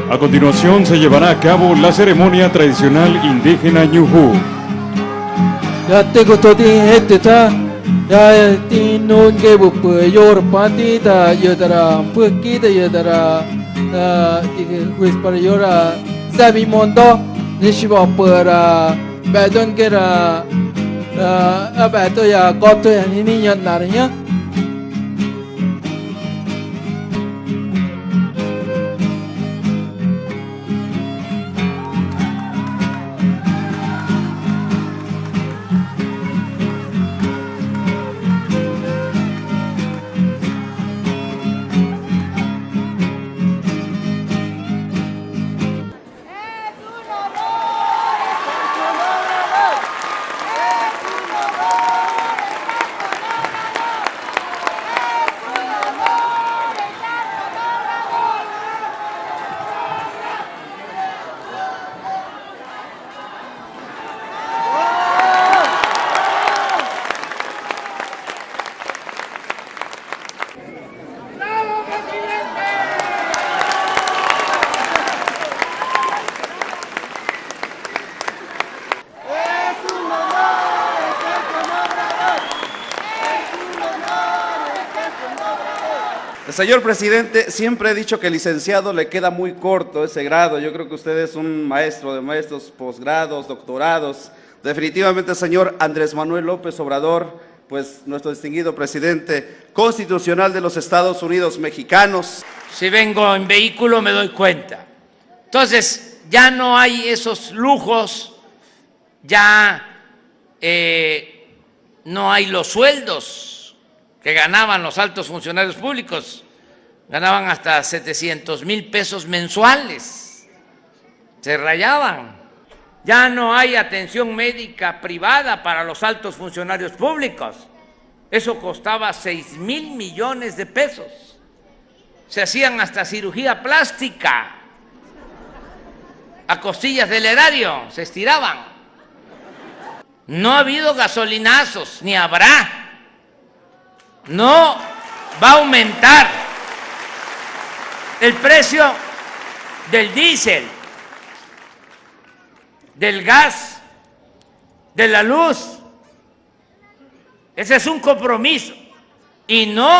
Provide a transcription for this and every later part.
A continuación se llevará a cabo la ceremonia tradicional indígena Ñujú. Ya tengo todo este ta ya tinun ke bupu yor pantita yodara pukita yodara wis para yora sabi mondo nishiba para badon kera abato ya goto ya ini ya narnya. Señor presidente, siempre he dicho que licenciado le queda muy corto ese grado. Yo creo que usted es un maestro de maestros, posgrados, doctorados. Definitivamente, señor Andrés Manuel López Obrador, pues nuestro distinguido presidente constitucional de los Estados Unidos mexicanos. Si vengo en vehículo me doy cuenta. Entonces, ya no hay esos lujos, ya no hay los sueldos que ganaban los altos funcionarios públicos. Ganaban hasta 700,000 pesos mensuales, se rayaban. Ya no hay atención médica privada para los altos funcionarios públicos. Eso costaba 6,000 millones de pesos. Se hacían hasta cirugía plástica. A costillas del erario, se estiraban. No ha habido gasolinazos, ni habrá. No va a aumentar el precio del diésel, del gas, de la luz. Ese es un compromiso. Y no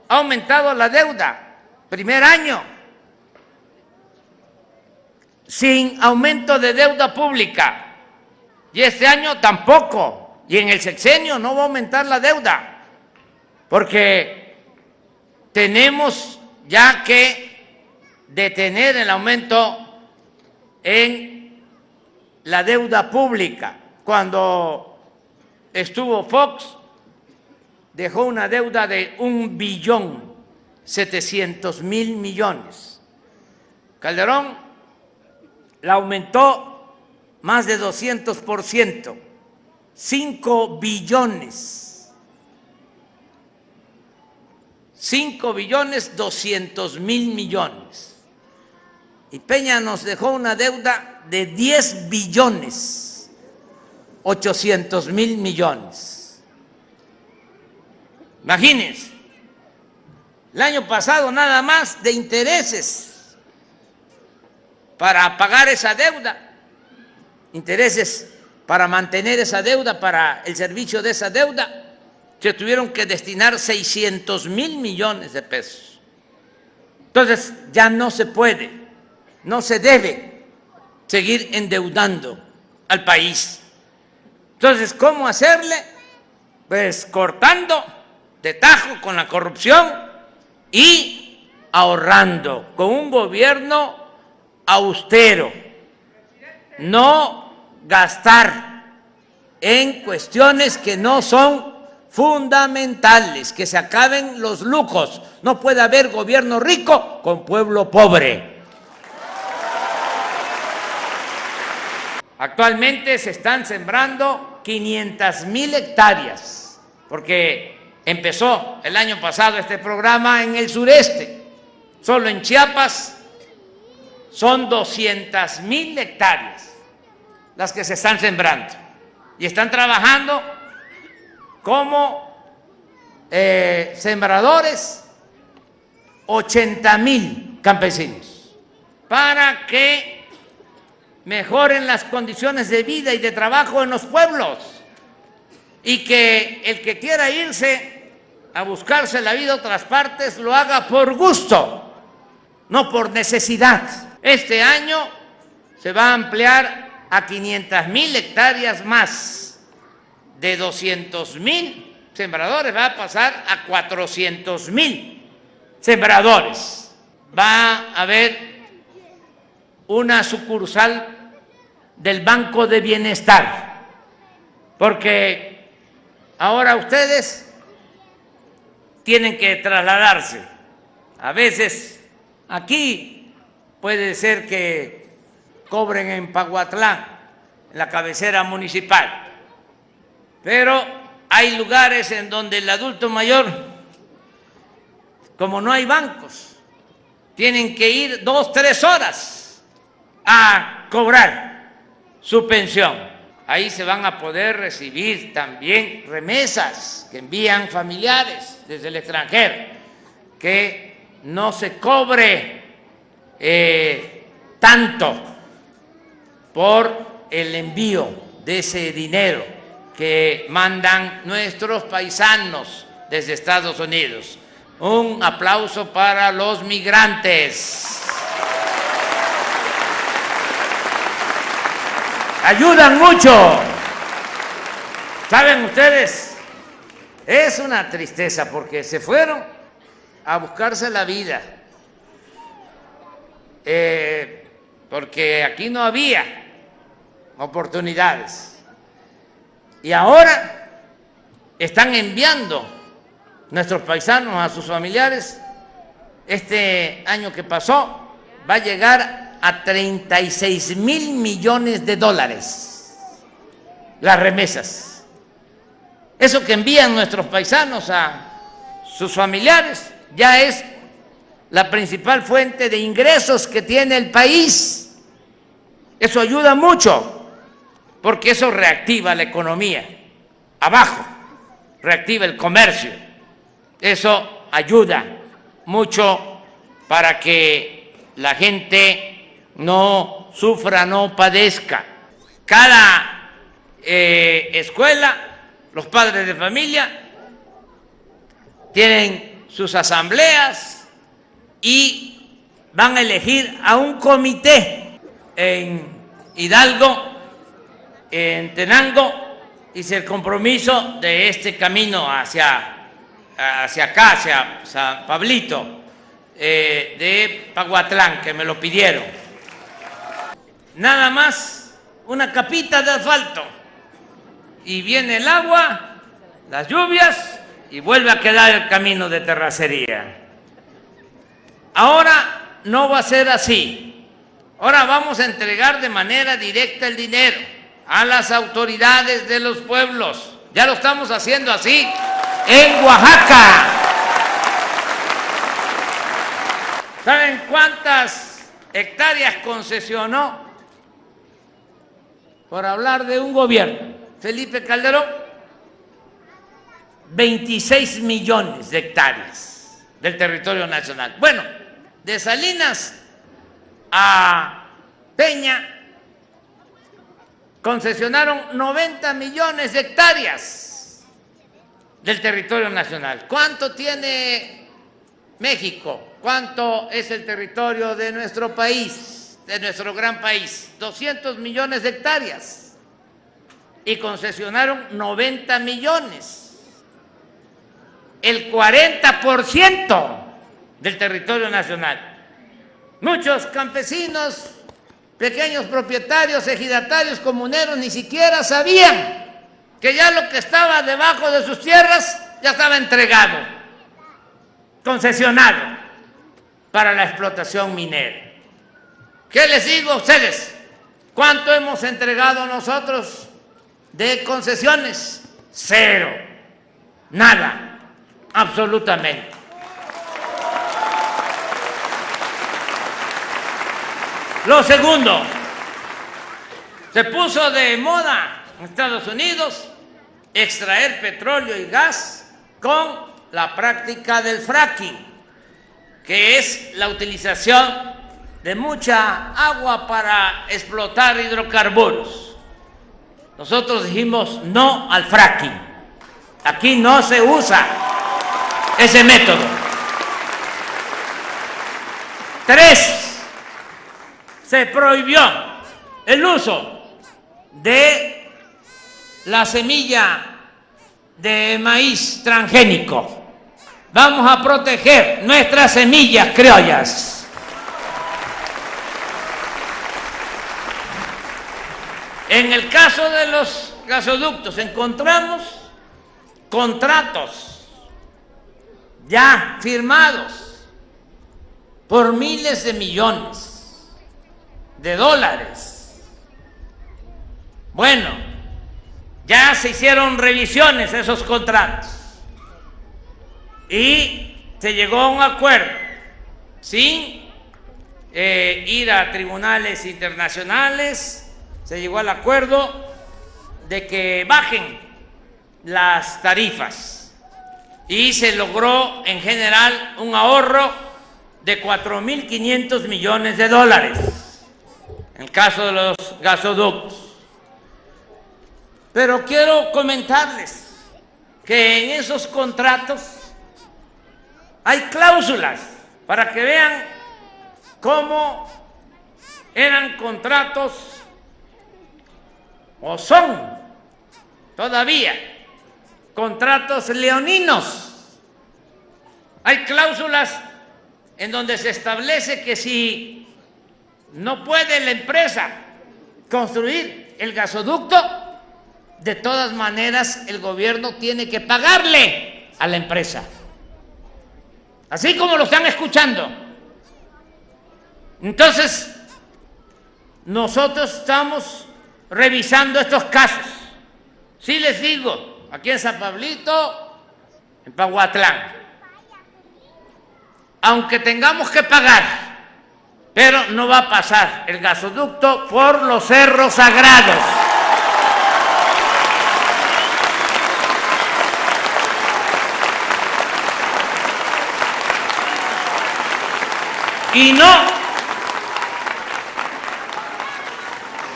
ha aumentado la deuda. Primer año sin aumento de deuda pública. Y este año tampoco. Y en el sexenio no va a aumentar la deuda. Porque tenemos ya que detener el aumento en la deuda pública. Cuando estuvo Fox, dejó una deuda de 1.700.000 millones. Calderón la aumentó más de 200%, 5 billones. 5.200.000 millones. Y Peña nos dejó una deuda de 10.800.000 millones. Imagínense, el año pasado nada más de intereses para pagar esa deuda, intereses para mantener esa deuda, para el servicio de esa deuda, se tuvieron que destinar 600,000 millones de pesos. Entonces ya no se puede, no se debe seguir endeudando al país. Entonces, ¿cómo hacerle? Pues cortando de tajo con la corrupción y ahorrando con un gobierno austero. No gastar en cuestiones que no son fundamentales, que se acaben los lujos. No puede haber gobierno rico con pueblo pobre. Actualmente se están sembrando 500,000 hectáreas, porque empezó el año pasado este programa en el sureste. Solo en Chiapas son 200,000 hectáreas las que se están sembrando. Y están trabajando como sembradores 80,000 campesinos. para que mejoren las condiciones de vida y de trabajo en los pueblos, y que el que quiera irse a buscarse la vida a otras partes lo haga por gusto, no por necesidad. Este año se va a ampliar a 500,000 hectáreas más. De 200,000 sembradores va a pasar a 400,000 sembradores. Va a haber una sucursal del Banco de Bienestar, porque ahora ustedes tienen que trasladarse. A veces aquí puede ser que cobren en Paguatlán, en la cabecera municipal, pero hay lugares en donde el adulto mayor, como no hay bancos, tienen que ir 2, 3 horas a cobrar su pensión. Ahí se van a poder recibir también remesas que envían familiares desde el extranjero, que no se cobre tanto por el envío de ese dinero que mandan nuestros paisanos desde Estados Unidos. Un aplauso para los migrantes. Ayudan mucho. ¿Saben ustedes? Es una tristeza porque se fueron a buscarse la vida, porque aquí no había oportunidades. Y ahora están enviando nuestros paisanos a sus familiares. Este año que pasó va a llegar a 36,000 millones de dólares las remesas. Eso que envían nuestros paisanos a sus familiares ya es la principal fuente de ingresos que tiene el país. Eso ayuda mucho, porque eso reactiva la economía abajo, reactiva el comercio. Eso ayuda mucho para que la gente no sufra, no padezca. Cada escuela, los padres de familia tienen sus asambleas y van a elegir a un comité. En Hidalgo, en Tenango, hice el compromiso de este camino hacia acá, hacia San Pablito, de Paguatlán, que me lo pidieron. Nada más una capita de asfalto y viene el agua, las lluvias y vuelve a quedar el camino de terracería. Ahora no va a ser así. Ahora vamos a entregar de manera directa el dinero a las autoridades de los pueblos. Ya lo estamos haciendo así en Oaxaca. ¿Saben cuántas hectáreas concesionó? Por hablar de un gobierno, Felipe Calderón, 26 millones de hectáreas del territorio nacional. Bueno, de Salinas a Peña concesionaron 90 millones de hectáreas del territorio nacional. ¿Cuánto tiene México? ¿Cuánto es el territorio de nuestro país, de nuestro gran país? 200 millones de hectáreas. Y concesionaron 90 millones. El 40% del territorio nacional. Muchos campesinos, pequeños propietarios, ejidatarios, comuneros, ni siquiera sabían que ya lo que estaba debajo de sus tierras ya estaba entregado, concesionado para la explotación minera. ¿Qué les digo a ustedes? ¿Cuánto hemos entregado nosotros de concesiones? 0, nada, absolutamente. Lo segundo, se puso de moda en Estados Unidos extraer petróleo y gas con la práctica del fracking, que es la utilización de mucha agua para explotar hidrocarburos. Nosotros dijimos no al fracking. Aquí no se usa ese método. 3, se prohibió el uso de la semilla de maíz transgénico. Vamos a proteger nuestras semillas criollas. En el caso de los gasoductos encontramos contratos ya firmados por miles de millones de dólares. Bueno, ya se hicieron revisiones de esos contratos y se llegó a un acuerdo sin ir a tribunales internacionales. Se llegó al acuerdo de que bajen las tarifas y se logró en general un ahorro de 4.500 millones de dólares en el caso de los gasoductos. Pero quiero comentarles que en esos contratos hay cláusulas para que vean cómo eran contratos o son todavía contratos leoninos. Hay cláusulas en donde se establece que si no puede la empresa construir el gasoducto, de todas maneras el gobierno tiene que pagarle a la empresa. Así como lo están escuchando. Entonces, nosotros estamos revisando estos casos. Sí les digo, aquí en San Pablito, en Pahuatlán, aunque tengamos que pagar, pero no va a pasar el gasoducto por los cerros sagrados. Y no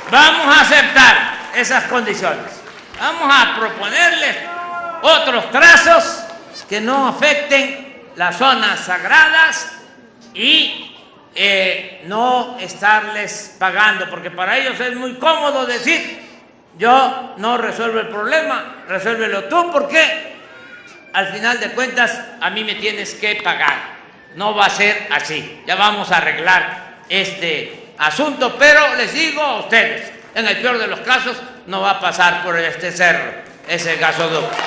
vamos a aceptar esas condiciones. Vamos a proponerles otros trazos que no afecten las zonas sagradas y no estarles pagando, porque para ellos es muy cómodo decir: yo no resuelvo el problema, resuélvelo tú, porque al final de cuentas a mí me tienes que pagar. No va a ser así. Ya vamos a arreglar este asunto, pero les digo a ustedes, en el peor de los casos no va a pasar por este cerro ese gasoducto.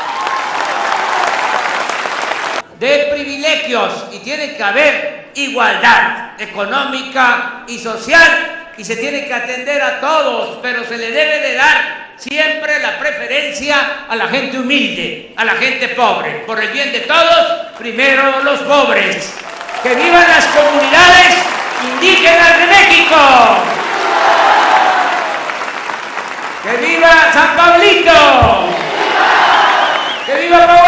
De privilegios, y tiene que haber igualdad económica y social, y se tiene que atender a todos, pero se le debe de dar siempre la preferencia a la gente humilde, a la gente pobre. Por el bien de todos, primero los pobres. ¡Que vivan las comunidades indígenas de México! ¡Que viva San Pablito! ¡Que viva Pahuatlán!